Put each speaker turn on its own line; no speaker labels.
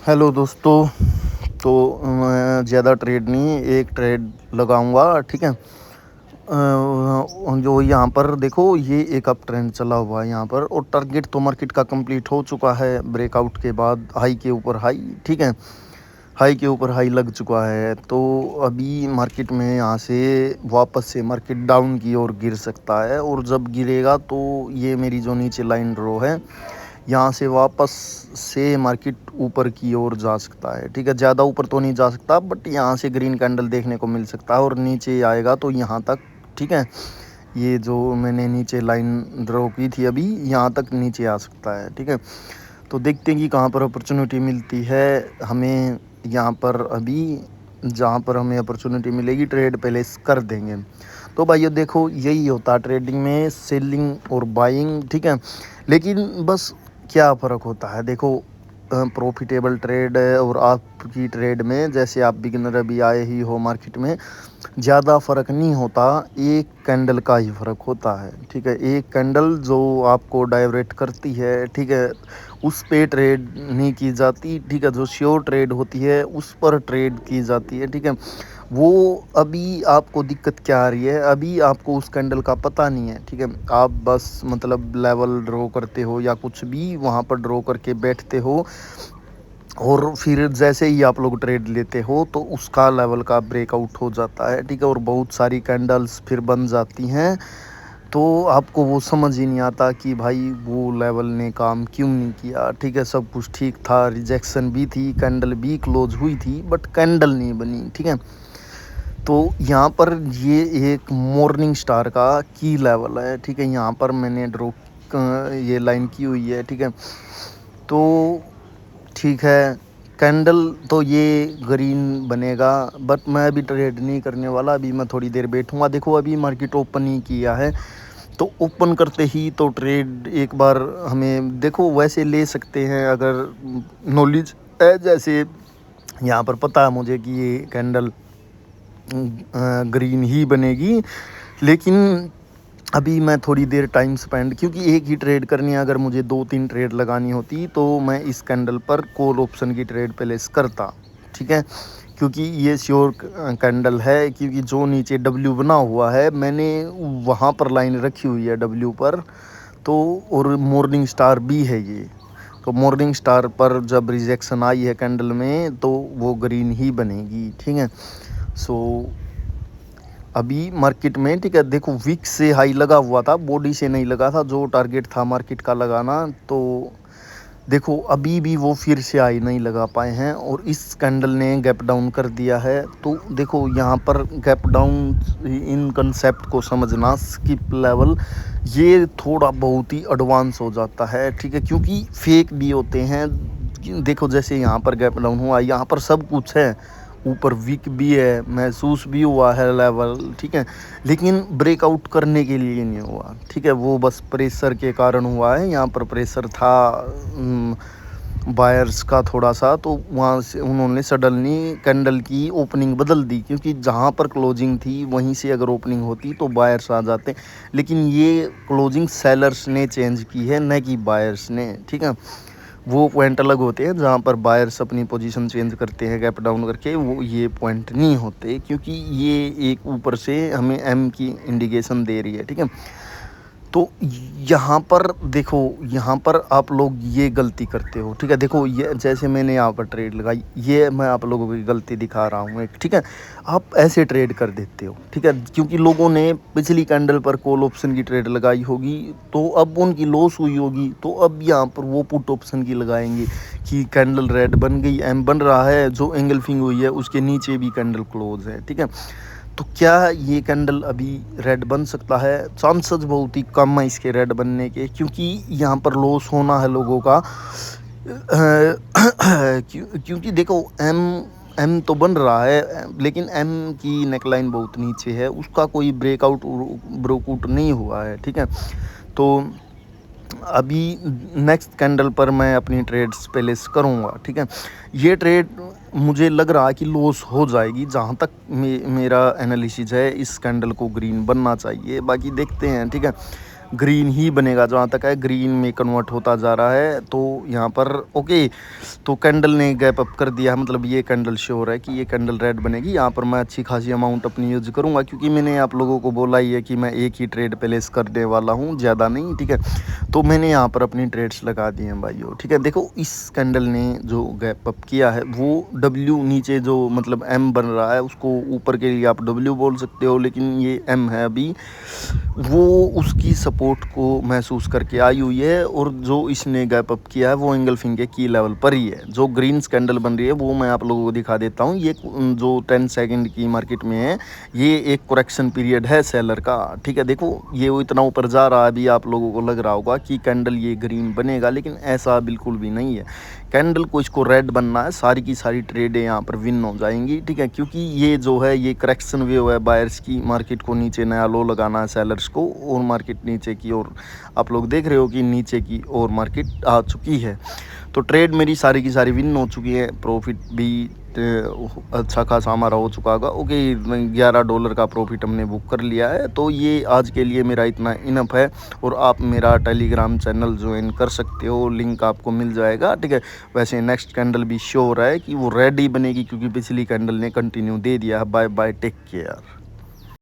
Hello दोस्तों। तो मैं ज़्यादा ट्रेड नहीं, एक ट्रेड लगाऊंगा, ठीक है। जो यहाँ पर देखो, ये एक अप ट्रेंड चला हुआ है यहाँ पर, और टारगेट तो मार्केट का कंप्लीट हो चुका है ब्रेकआउट के बाद, हाई के ऊपर हाई, ठीक है। हाई के ऊपर हाई लग चुका है, तो अभी मार्केट में यहाँ से वापस से मार्केट डाउन की ओर गिर सकता है, और जब गिरेगा तो ये मेरी जो नीचे लाइन ड्रॉ है, यहाँ से वापस से मार्केट ऊपर की ओर जा सकता है, ठीक है। ज़्यादा ऊपर तो नहीं जा सकता, बट यहाँ से ग्रीन कैंडल देखने को मिल सकता है, और नीचे आएगा तो यहाँ तक, ठीक है। ये जो मैंने नीचे लाइन ड्रॉ की थी अभी, यहाँ तक नीचे आ सकता है, ठीक है। तो देखते हैं कि कहाँ पर अपॉर्चुनिटी मिलती है हमें। यहाँ पर अभी जहाँ पर हमें अपॉर्चुनिटी मिलेगी, ट्रेड पहले कर देंगे। तो भाइयों देखो, यही होता है ट्रेडिंग में, सेलिंग और बाइंग, ठीक है। लेकिन बस क्या फ़र्क होता है, देखो, प्रॉफिटेबल ट्रेड और आपकी ट्रेड में, जैसे आप बिगिनर अभी आए ही हो मार्केट में, ज़्यादा फ़र्क नहीं होता, एक कैंडल का ही फ़र्क होता है, ठीक है। एक कैंडल जो आपको डाइवर्ट करती है, ठीक है, उस पे ट्रेड नहीं की जाती, ठीक है। जो श्योर ट्रेड होती है उस पर ट्रेड की जाती है, ठीक है। वो अभी आपको दिक्कत क्या आ रही है, अभी आपको उस कैंडल का पता नहीं है, ठीक है। आप बस मतलब लेवल ड्रॉ करते हो या कुछ भी वहाँ पर ड्रॉ करके बैठते हो, और फिर जैसे ही आप लोग ट्रेड लेते हो तो उसका लेवल का ब्रेकआउट हो जाता है, ठीक है, और बहुत सारी कैंडल्स फिर बन जाती हैं। तो आपको वो समझ ही नहीं आता कि भाई वो लेवल ने काम क्यों नहीं किया, ठीक है। सब कुछ ठीक था, रिजेक्शन भी थी, कैंडल भी क्लोज हुई थी, बट कैंडल नहीं बनी, ठीक है। तो यहाँ पर ये एक मॉर्निंग स्टार का की लेवल है, ठीक है। यहाँ पर मैंने ड्रॉ ये लाइन की हुई है, ठीक है। तो ठीक है, कैंडल तो ये ग्रीन बनेगा, बट मैं अभी ट्रेड नहीं करने वाला, अभी मैं थोड़ी देर बैठूंगा। देखो, अभी मार्केट ओपन ही किया है, तो ओपन करते ही तो ट्रेड एक बार हमें देखो वैसे ले सकते हैं, अगर नॉलेज है। जैसे यहाँ पर पता है मुझे कि ये कैंडल ग्रीन ही बनेगी, लेकिन अभी मैं थोड़ी देर टाइम स्पेंड, क्योंकि एक ही ट्रेड करनी है, अगर मुझे 2-3 ट्रेड लगानी होती तो मैं इस कैंडल पर कॉल ऑप्शन की ट्रेड प्लेस करता, ठीक है। क्योंकि ये श्योर कैंडल है, क्योंकि जो नीचे डब्ल्यू बना हुआ है मैंने वहाँ पर लाइन रखी हुई है डब्ल्यू पर, तो और मॉर्निंग स्टार भी है ये। तो मॉर्निंग स्टार पर जब रिजेक्शन आई है कैंडल में, तो वो ग्रीन ही बनेगी, ठीक है। सो अभी मार्केट में, ठीक है, देखो वीक से हाई लगा हुआ था, बॉडी से नहीं लगा था, जो टारगेट था मार्केट का लगाना। तो देखो अभी भी वो फिर से हाई नहीं लगा पाए हैं, और इस कैंडल ने गैप डाउन कर दिया है। तो देखो यहाँ पर गैप डाउन, इन कंसेप्ट को समझना, स्किप लेवल, ये थोड़ा बहुत ही एडवांस हो जाता है, ठीक है, क्योंकि फेक भी होते हैं। देखो जैसे यहाँ पर गैप डाउन हुआ, यहाँ पर सब कुछ है, ऊपर वीक भी है, महसूस भी हुआ है लेवल, ठीक है, लेकिन ब्रेकआउट करने के लिए नहीं हुआ, ठीक है। वो बस प्रेशर के कारण हुआ है, यहाँ पर प्रेशर था बायर्स का थोड़ा सा, तो वहाँ से उन्होंने सडनली कैंडल की ओपनिंग बदल दी, क्योंकि जहाँ पर क्लोजिंग थी वहीं से अगर ओपनिंग होती तो बायर्स आ जाते, लेकिन ये क्लोजिंग सेलर्स ने चेंज की है, न कि बायर्स ने, ठीक है। वो पॉइंट अलग होते हैं जहाँ पर बायर्स अपनी पोजीशन चेंज करते हैं गैप डाउन करके, वो ये पॉइंट नहीं होते, क्योंकि ये एक ऊपर से हमें एम की इंडिकेशन दे रही है, ठीक है। तो यहाँ पर देखो, यहाँ पर आप लोग ये गलती करते हो, ठीक है। देखो ये जैसे मैंने यहाँ पर ट्रेड लगाई, ये मैं आप लोगों की गलती दिखा रहा हूँ एक, ठीक है। आप ऐसे ट्रेड कर देते हो, ठीक है, क्योंकि लोगों ने पिछली कैंडल पर कॉल ऑप्शन की ट्रेड लगाई होगी, तो अब उनकी लॉस हुई होगी, तो अब यहाँ पर वो पुट ऑप्शन की लगाएंगे कि कैंडल रेड बन गई, एम बन रहा है, जो एंगल्फिंग हुई है उसके नीचे भी कैंडल क्लोज है, ठीक है। तो क्या ये कैंडल अभी रेड बन सकता है? चांसेस बहुत ही कम है इसके रेड बनने के, क्योंकि यहाँ पर लॉस होना है लोगों का। क्योंकि देखो एम एम तो बन रहा है, लेकिन एम की नेकलाइन बहुत नीचे है, उसका कोई ब्रेकआउट नहीं हुआ है, ठीक है। तो अभी नेक्स्ट कैंडल पर मैं अपनी ट्रेड्स प्लेस करूँगा, ठीक है। ये ट्रेड मुझे लग रहा है कि लॉस हो जाएगी, जहाँ तक मेरा एनालिसिस है, इस कैंडल को ग्रीन बनना चाहिए, बाकी देखते हैं, ठीक है। ग्रीन ही बनेगा, जहाँ तक है ग्रीन में कन्वर्ट होता जा रहा है। तो यहाँ पर ओके, तो कैंडल ने गैप अप कर दिया है, मतलब ये कैंडल श्योर है कि ये कैंडल रेड बनेगी। यहाँ पर मैं अच्छी खासी अमाउंट अपनी यूज करूँगा, क्योंकि मैंने आप लोगों को बोला ही है कि मैं एक ही ट्रेड प्लेस करने वाला हूँ, ज़्यादा नहीं, ठीक है। तो मैंने यहाँ पर अपनी ट्रेड्स लगा दी हैं भाइयों, ठीक है। देखो इस कैंडल ने जो गैप अप किया है वो डब्ल्यू नीचे जो मतलब एम बन रहा है, उसको ऊपर के लिए आप डब्ल्यू बोल सकते हो, लेकिन ये एम है अभी, वो उसकी सपोर्ट को महसूस करके आई हुई है। और जो इसने गैप अप किया है वो एंगल्फिंग के की लेवल पर ही है। जो ग्रीन कैंडल बन रही है वो मैं आप लोगों को दिखा देता हूँ। ये जो 10 सेकंड की मार्केट में है, ये एक करेक्शन पीरियड है सेलर का, ठीक है। देखो ये वो इतना ऊपर जा रहा है, अभी आप लोगों को लग रहा होगा कि कैंडल ये ग्रीन बनेगा, लेकिन ऐसा बिल्कुल भी नहीं है। कैंडल को इसको रेड बनना है, सारी की सारी ट्रेडें यहाँ पर विन हो जाएंगी, ठीक है। क्योंकि ये जो है ये करेक्शन वेव है बायर्स की, मार्केट को नीचे नया लो लगाना है सेलर्स को, और मार्केट नीचे की ओर आप लोग देख रहे हो कि नीचे की ओर मार्केट आ चुकी है। तो ट्रेड मेरी सारी की सारी विन हो चुकी है, प्रॉफिट भी अच्छा खासा हमारा हो चुका होगा। ओके, $11 का प्रॉफिट हमने बुक कर लिया है। तो ये आज के लिए मेरा इतना इनफ है। और आप मेरा टेलीग्राम चैनल ज्वाइन कर सकते हो, लिंक आपको मिल जाएगा, ठीक है। वैसे नेक्स्ट कैंडल भी श्योर है कि वो रेडी बनेगी, क्योंकि पिछली कैंडल ने कंटिन्यू दे दिया है। Bye bye, take care.